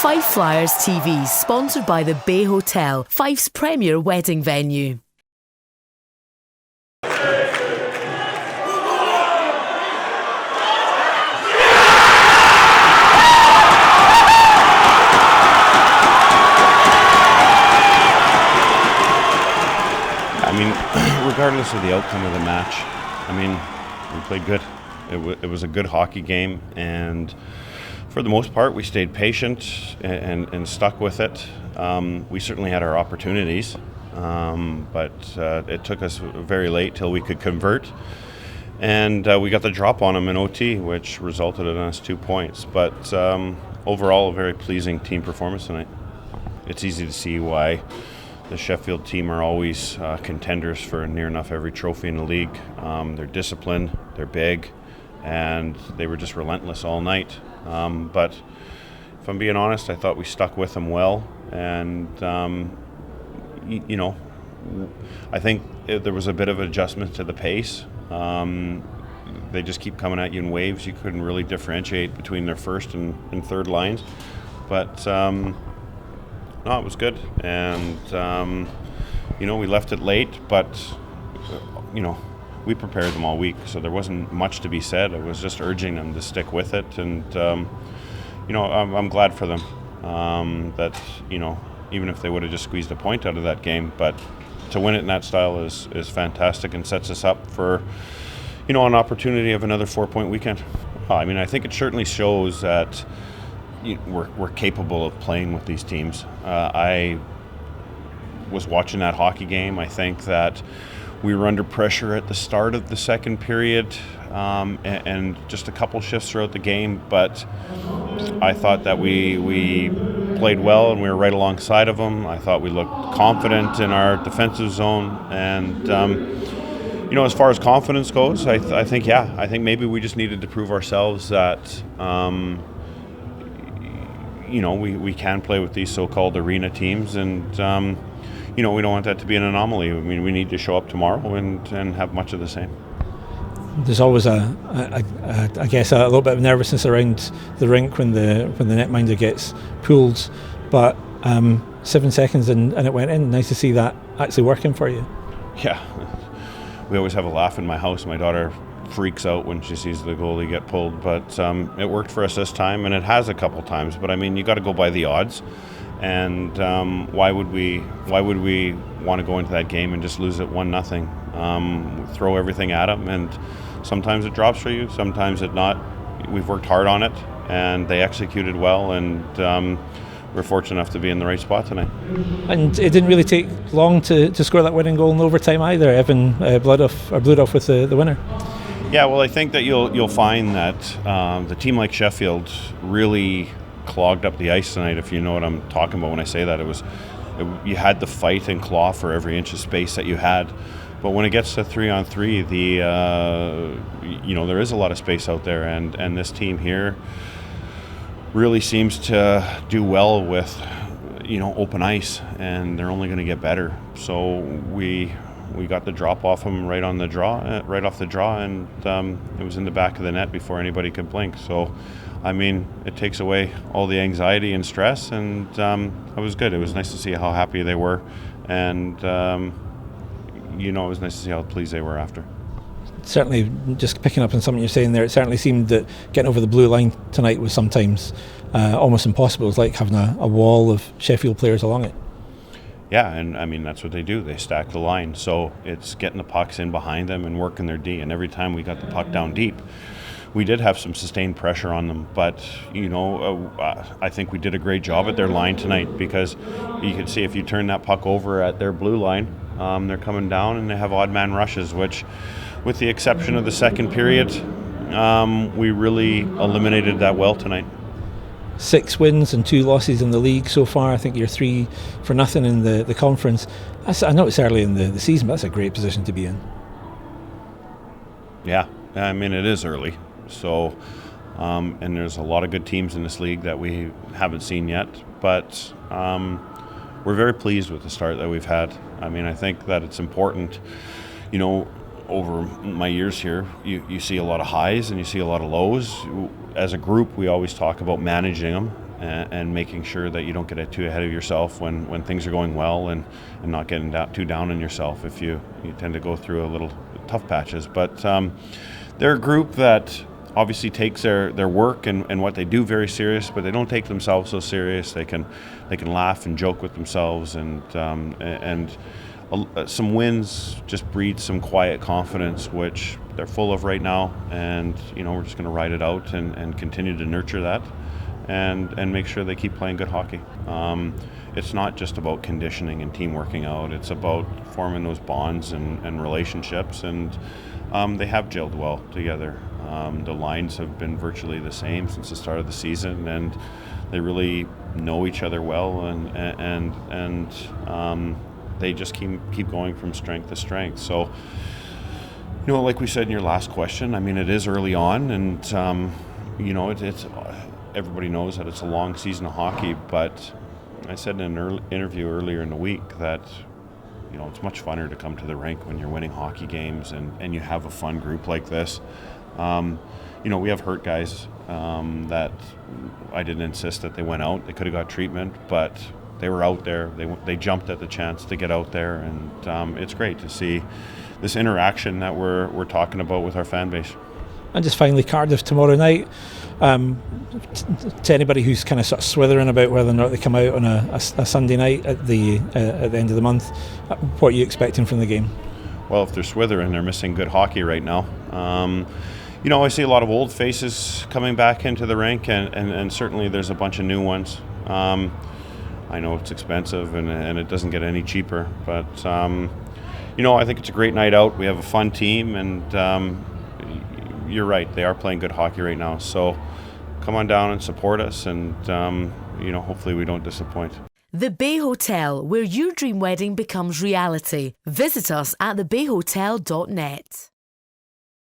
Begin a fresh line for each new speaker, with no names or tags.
Fife Flyers TV, sponsored by the Bay Hotel, Fife's premier wedding venue.
I mean, regardless of the outcome of the match, I mean, we played good. It was a good hockey game, and for the most part, we stayed patient and stuck with it. We certainly had our opportunities, but it took us very late till we could convert, and we got the drop on them in OT, which resulted in us 2 points. But overall, a very pleasing team performance tonight. It's easy to see why the Sheffield team are always contenders for near enough every trophy in the league. They're disciplined, they're big, and they were just relentless all night. But if I'm being honest, I thought we stuck with them well, and I think there was a bit of adjustment to the pace. They just keep coming at you in waves. You couldn't really differentiate between their first and third lines, but no, it was good, and we left it late, but we prepared them all week, so there wasn't much to be said. I was just urging them to stick with it, and I'm glad for them that even if they would have just squeezed a point out of that game, but to win it in that style is fantastic and sets us up for an opportunity of another 4-point weekend. I mean, I think it certainly shows that we're capable of playing with these teams. I was watching that hockey game. I think that we were under pressure at the start of the second period and just a couple shifts throughout the game, but I thought that we played well and we were right alongside of them. I thought we looked confident in our defensive zone, and as far as confidence goes, I think maybe we just needed to prove ourselves that we can play with these so-called arena teams, and we don't want that to be an anomaly. I mean, we need to show up tomorrow and have much of the same.
There's always I guess a little bit of nervousness around the rink when the netminder gets pulled, but 7 seconds and it went in. Nice to see that actually working for you.
Yeah, we always have a laugh in my house. My daughter freaks out when she sees the goalie get pulled, but it worked for us this time, and it has a couple times. But I mean, you got to go by the odds, and why would we want to go into that game and just lose it 1-0? Throw everything at them, and sometimes it drops for you, sometimes it not. We've worked hard on it, and they executed well, and we're fortunate enough to be in the right spot tonight.
And it didn't really take long to score that winning goal in overtime either. Evan blew it off with the winner.
Yeah, well, I think that you'll find that the team like Sheffield really clogged up the ice tonight, if you know what I'm talking about when I say that. You had to fight and claw for every inch of space that you had. But when it gets to 3-on-3, there is a lot of space out there, and this team here really seems to do well with open ice, and they're only going to get better. So we got the drop off them right off the draw, and it was in the back of the net before anybody could blink. So, I mean, it takes away all the anxiety and stress, and it was good. It was nice to see how happy they were, and it was nice to see how pleased they were after.
Certainly, just picking up on something you're saying there, it certainly seemed that getting over the blue line tonight was sometimes almost impossible. It was like having a wall of Sheffield players along it.
Yeah, and I mean, that's what they do. They stack the line. So it's getting the pucks in behind them and working their D. And every time we got the puck down deep, we did have some sustained pressure on them. But, I think we did a great job at their line tonight, because you can see if you turn that puck over at their blue line, they're coming down and they have odd man rushes, which, with the exception of the second period, we really eliminated that well tonight.
6 wins and 2 losses in the league so far. I think you're 3-0 in the conference. I know it's early in the season, but that's a great position to be in.
Yeah, I mean, it is early. So, and there's a lot of good teams in this league that we haven't seen yet. But we're very pleased with the start that we've had. I mean, I think that it's important, over my years here, you see a lot of highs and you see a lot of lows. As a group, we always talk about managing them, and making sure that you don't get too ahead of yourself when things are going well, and not getting too down on yourself if you tend to go through a little tough patches. But they're a group that obviously takes their work and what they do very serious, but they don't take themselves so serious. They can laugh and joke with themselves, and some wins just breed some quiet confidence, which they're full of right now. And we're just going to ride it out and continue to nurture that, and make sure they keep playing good hockey. It's not just about conditioning and team working out. It's about forming those bonds and relationships, and they have gelled well together. The lines have been virtually the same since the start of the season, and they really know each other well, and they just keep going from strength to strength. So, like we said in your last question, I mean, it is early on, and it's everybody knows that it's a long season of hockey. But I said in an interview earlier in the week that it's much funner to come to the rink when you're winning hockey games and you have a fun group like this. We have hurt guys that I didn't insist that they went out. They could have got treatment, but they were out there. They jumped at the chance to get out there, and it's great to see this interaction that we're talking about with our fan base.
And just finally, Cardiff tomorrow night. To anybody who's kind of sort of swithering about whether or not they come out on a Sunday night at the end of the month, what are you expecting from the game?
Well, if they're swithering, they're missing good hockey right now. I see a lot of old faces coming back into the rink, and certainly there's a bunch of new ones. I know it's expensive, and it doesn't get any cheaper, but I think it's a great night out. We have a fun team, and you're right, they are playing good hockey right now. So come on down and support us, and hopefully we don't disappoint.
The Bay Hotel, where your dream wedding becomes reality. Visit us at thebayhotel.net.